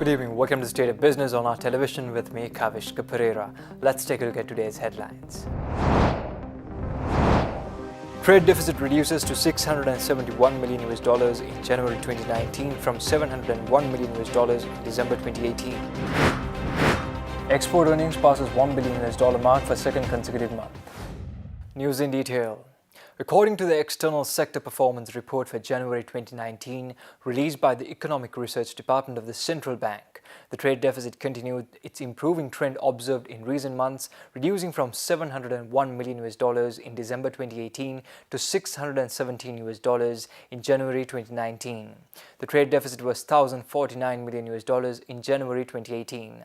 Good evening, welcome to the State of Business on our television with me, Kavishka Pereira. Let's take a look at today's headlines. Trade deficit reduces to $671 million in January 2019 from $701 million in December 2018. Export earnings passes $1 billion mark for second consecutive month. News in detail. According to the External Sector Performance Report for January 2019, released by the Economic Research Department of the Central Bank, the trade deficit continued its improving trend observed in recent months, reducing from $701 million in December 2018 to $617 in January 2019. The trade deficit was $1,049 million in January 2018.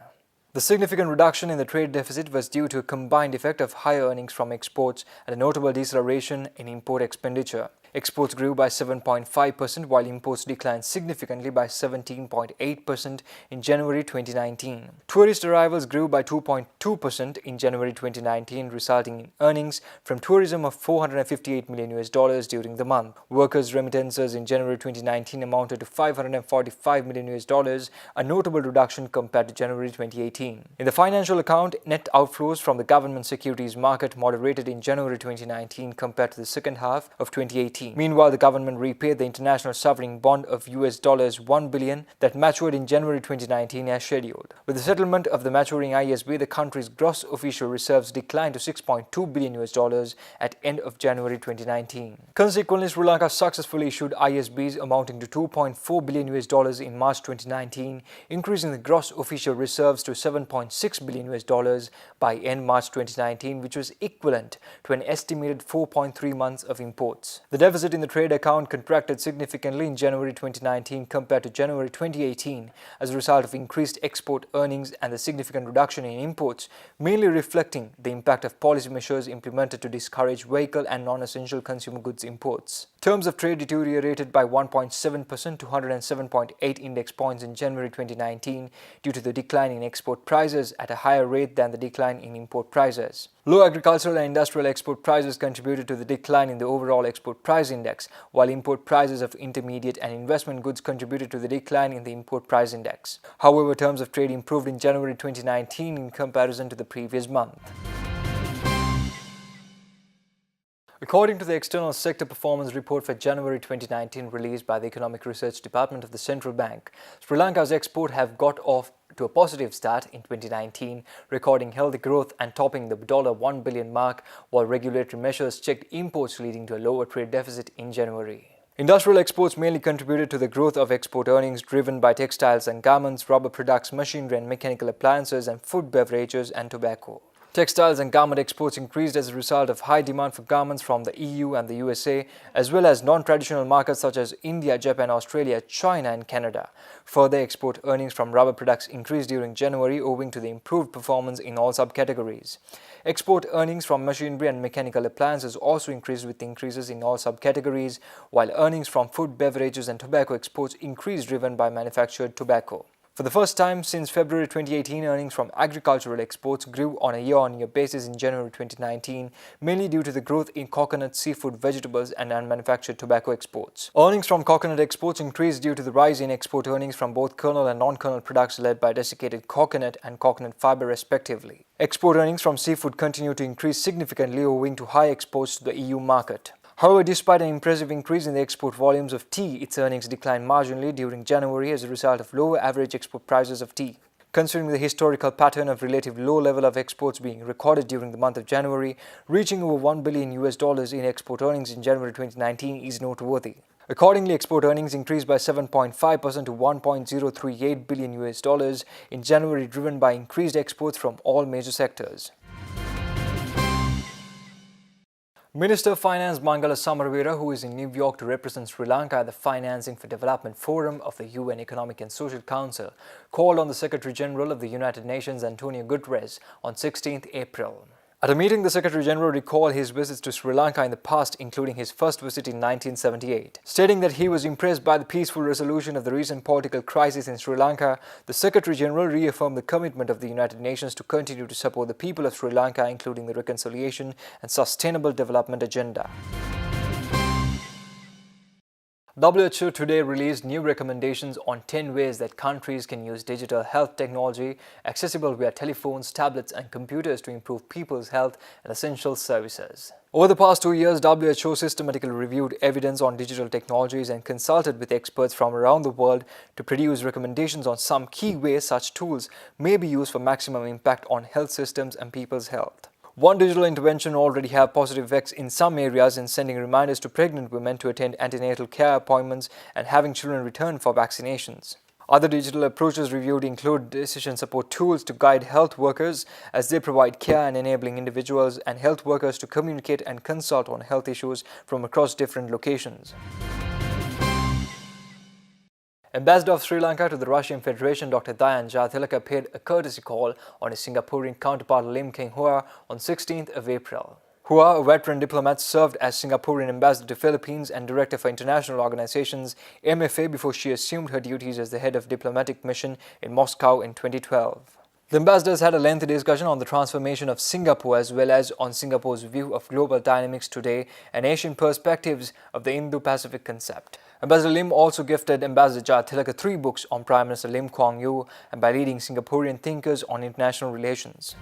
The significant reduction in the trade deficit was due to a combined effect of higher earnings from exports and a notable deceleration in import expenditure. Exports grew by 7.5% while imports declined significantly by 17.8% in January 2019. Tourist arrivals grew by 2.2% in January 2019, resulting in earnings from tourism of $458 million during the month. Workers' remittances in January 2019 amounted to $545 million, a notable reduction compared to January 2018. In the financial account, net outflows from the government securities market moderated in January 2019 compared to the second half of 2018. Meanwhile, the government repaid the international sovereign bond of $1 billion that matured in January 2019 as scheduled. With the settlement of the maturing ISB, the country's gross official reserves declined to $6.2 billion at end of January 2019. Consequently, Sri Lanka successfully issued ISBs amounting to $2.4 billion in March 2019, increasing the gross official reserves to $7.6 billion by end March 2019, which was equivalent to an estimated 4.3 months of imports. The deficit in the trade account contracted significantly in January 2019 compared to January 2018 as a result of increased export earnings and the significant reduction in imports, mainly reflecting the impact of policy measures implemented to discourage vehicle and non-essential consumer goods imports. Terms of trade deteriorated by 1.7% to 107.8 index points in January 2019 due to the decline in export prices at a higher rate than the decline in import prices. Low agricultural and industrial export prices contributed to the decline in the overall export price index, while import prices of intermediate and investment goods contributed to the decline in the import price index. However, terms of trade improved in January 2019 in comparison to the previous month. According to the External Sector Performance Report for January 2019 released by the Economic Research Department of the Central Bank, Sri Lanka's export have got off to a positive start in 2019, recording healthy growth and topping the $1 billion mark, while regulatory measures checked imports, leading to a lower trade deficit in January. Industrial exports mainly contributed to the growth of export earnings, driven by textiles and garments, rubber products, machinery and mechanical appliances, and food, beverages and tobacco. Textiles and garment exports increased as a result of high demand for garments from the EU and the USA, as well as non-traditional markets such as India, Japan, Australia, China and Canada. Further, export earnings from rubber products increased during January owing to the improved performance in all subcategories. Export earnings from machinery and mechanical appliances also increased with increases in all subcategories, while earnings from food, beverages and tobacco exports increased, driven by manufactured tobacco. For the first time since February 2018, earnings from agricultural exports grew on a year-on-year basis in January 2019, mainly due to the growth in coconut, seafood, vegetables and unmanufactured tobacco exports. Earnings from coconut exports increased due to the rise in export earnings from both kernel and non-kernel products led by desiccated coconut and coconut fiber respectively. Export earnings from seafood continue to increase significantly owing to high exports to the EU market. However, despite an impressive increase in the export volumes of tea, its earnings declined marginally during January as a result of lower average export prices of tea. Considering the historical pattern of relative low level of exports being recorded during the month of January, reaching over $1 billion in export earnings in January 2019 is noteworthy. Accordingly, export earnings increased by 7.5% to $1.038 billion in January, driven by increased exports from all major sectors. Minister of Finance Mangala Samaraweera, who is in New York to represent Sri Lanka at the Financing for Development Forum of the UN Economic and Social Council, called on the Secretary General of the United Nations Antonio Guterres on 16th April. At a meeting, the Secretary-General recalled his visits to Sri Lanka in the past, including his first visit in 1978. Stating that he was impressed by the peaceful resolution of the recent political crisis in Sri Lanka, the Secretary-General reaffirmed the commitment of the United Nations to continue to support the people of Sri Lanka, including the reconciliation and sustainable development agenda. WHO today released new recommendations on 10 ways that countries can use digital health technology accessible via telephones, tablets and computers to improve people's health and essential services. Over the past 2 years, WHO systematically reviewed evidence on digital technologies and consulted with experts from around the world to produce recommendations on some key ways such tools may be used for maximum impact on health systems and people's health. One digital intervention already have positive effects in some areas in sending reminders to pregnant women to attend antenatal care appointments and having children return for vaccinations. Other digital approaches reviewed include decision support tools to guide health workers as they provide care and enabling individuals and health workers to communicate and consult on health issues from across different locations. Ambassador of Sri Lanka to the Russian Federation, Dr. Dayan Jathalaka, paid a courtesy call on his Singaporean counterpart Lim Keng Hua on 16th of April. Hua, a veteran diplomat, served as Singaporean ambassador to Philippines and director for international organizations MFA before she assumed her duties as the head of diplomatic mission in Moscow in 2012. The ambassadors had a lengthy discussion on the transformation of Singapore as well as on Singapore's view of global dynamics today and Asian perspectives of the Indo-Pacific concept. Ambassador Lim also gifted Ambassador Jathalaka 3 books on Prime Minister Lim Kuan Yew and by leading Singaporean thinkers on international relations.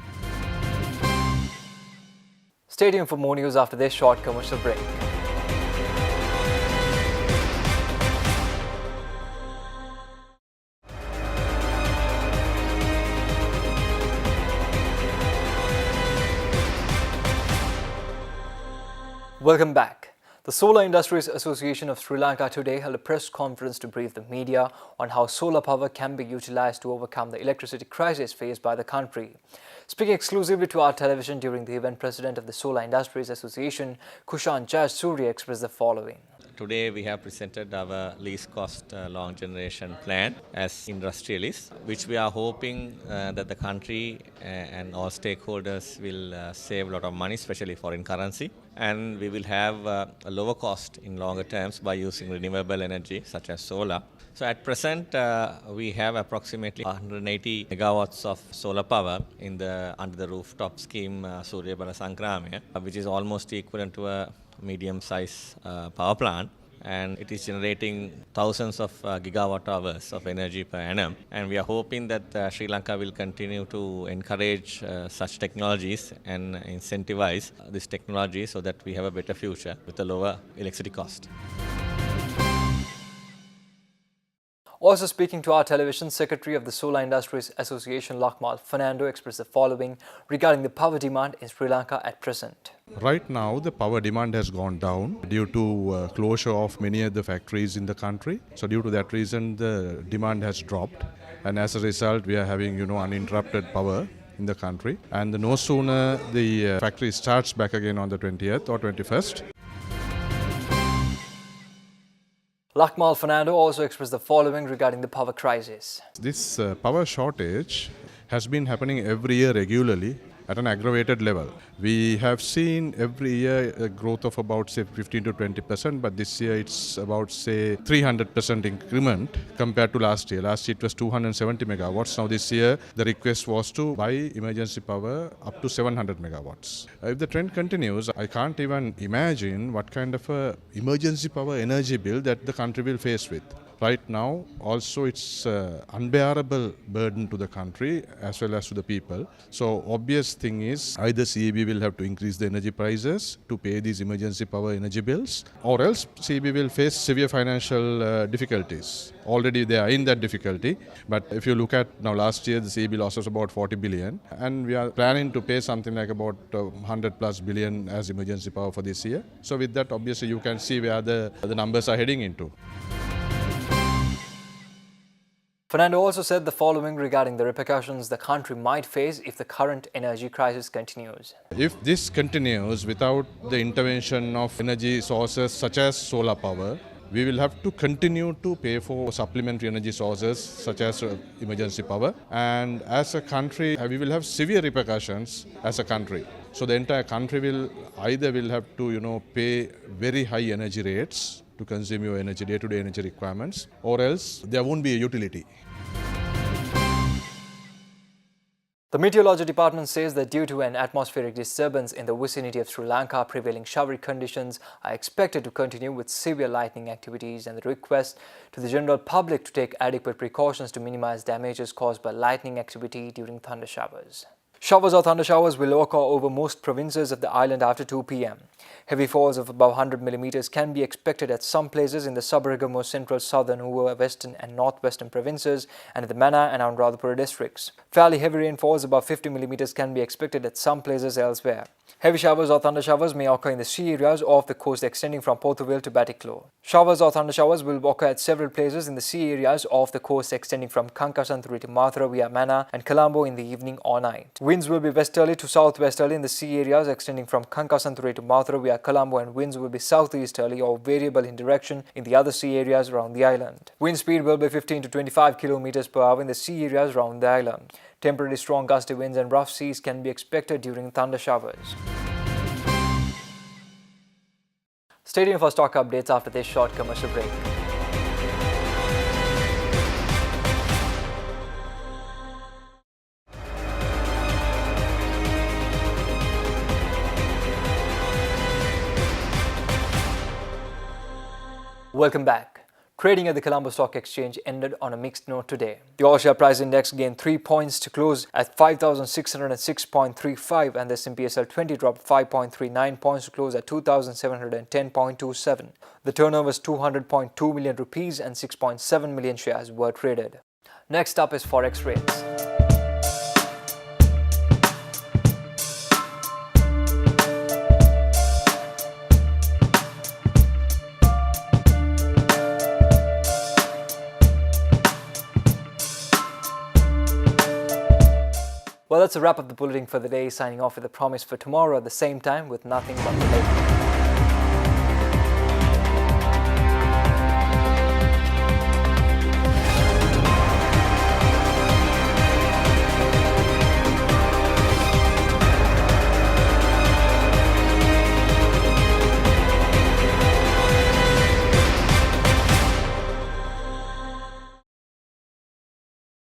Stay tuned for more news after this short commercial break. Welcome back. The Solar Industries Association of Sri Lanka today held a press conference to brief the media on how solar power can be utilized to overcome the electricity crisis faced by the country. Speaking exclusively to our television during the event, President of the Solar Industries Association, Kushan Jayasuriya, expressed the following. Today we have presented our least cost long generation plan as industrialists, which we are hoping that the country and all stakeholders will save a lot of money, especially foreign currency, and we will have a lower cost in longer terms by using renewable energy such as solar. So at present we have approximately 180 megawatts of solar power under the rooftop scheme Surya Bala Sankramaya, which is almost equivalent to a medium-sized power plant, and it is generating thousands of gigawatt hours of energy per annum. And we are hoping that Sri Lanka will continue to encourage such technologies and incentivize this technology so that we have a better future with a lower electricity cost. Also speaking to our television, Secretary of the Solar Industries Association, Lakmal Fernando, expressed the following regarding the power demand in Sri Lanka at present. Right now, the power demand has gone down due to closure of many of the factories in the country. So due to that reason, the demand has dropped. And as a result, we are having, uninterrupted power in the country. And no sooner the factory starts back again on the 20th or 21st. Lakmal Fernando also expressed the following regarding the power crisis. This power shortage has been happening every year regularly at an aggravated level. We have seen every year a growth of about, say, 15 to 20%, but this year it's about, say, 300% increment compared to last year. Last year it was 270 megawatts. Now this year the request was to buy emergency power up to 700 megawatts. If the trend continues, I can't even imagine what kind of a emergency power energy bill that the country will face with. Right now, also it's unbearable burden to the country as well as to the people. So obvious thing is either CEB will have to increase the energy prices to pay these emergency power energy bills, or else CEB will face severe financial difficulties. Already they are in that difficulty. But if you look at now, last year the CEB loss was about 40 billion, and we are planning to pay something like about 100 plus billion as emergency power for this year. So with that, obviously you can see where the numbers are heading into. Fernando also said the following regarding the repercussions the country might face if the current energy crisis continues. If this continues without the intervention of energy sources such as solar power, we will have to continue to pay for supplementary energy sources such as emergency power. And as a country, we will have severe repercussions as a country. So the entire country will have to, pay very high energy rates to consume your energy, day-to-day energy requirements, or else there won't be a utility. The Meteorology Department says that due to an atmospheric disturbance in the vicinity of Sri Lanka, prevailing showery conditions are expected to continue with severe lightning activities, and the request to the general public to take adequate precautions to minimize damages caused by lightning activity during thunder showers. Showers or thunder showers will occur over most provinces of the island after 2 p.m. Heavy falls of above 100 millimeters can be expected at some places in the Sabaragamuwa central, southern, western and northwestern provinces and in the Mana and Anuradhapura districts. Fairly heavy rainfalls above 50 millimeters can be expected at some places elsewhere. Heavy showers or thunder showers may occur in the sea areas off the coast extending from Portuvale to Batiklo. Showers or thunder showers will occur at several places in the sea areas off the coast extending from Kankasanturi to Mathura via Mana and Colombo in the evening or night. Winds will be westerly to southwesterly in the sea areas extending from Kankasanturi to Mathura via Colombo, and winds will be southeasterly or variable in direction in the other sea areas around the island. Wind speed will be 15 to 25 km per hour in the sea areas around the island. Temporary strong gusty winds and rough seas can be expected during thunder showers. Stay tuned for stock updates after this short commercial break. Welcome back. Trading at the Colombo Stock Exchange ended on a mixed note today. The All-Share Price Index gained 3 points to close at 5,606.35 and the S&P/SL 20 dropped 5.39 points to close at 2,710.27. The turnover was 200.2 million rupees and 6.7 million shares were traded. Next up is Forex rates. Well, that's a wrap of the bulletin for the day. Signing off with a promise for tomorrow at the same time with nothing but the latest.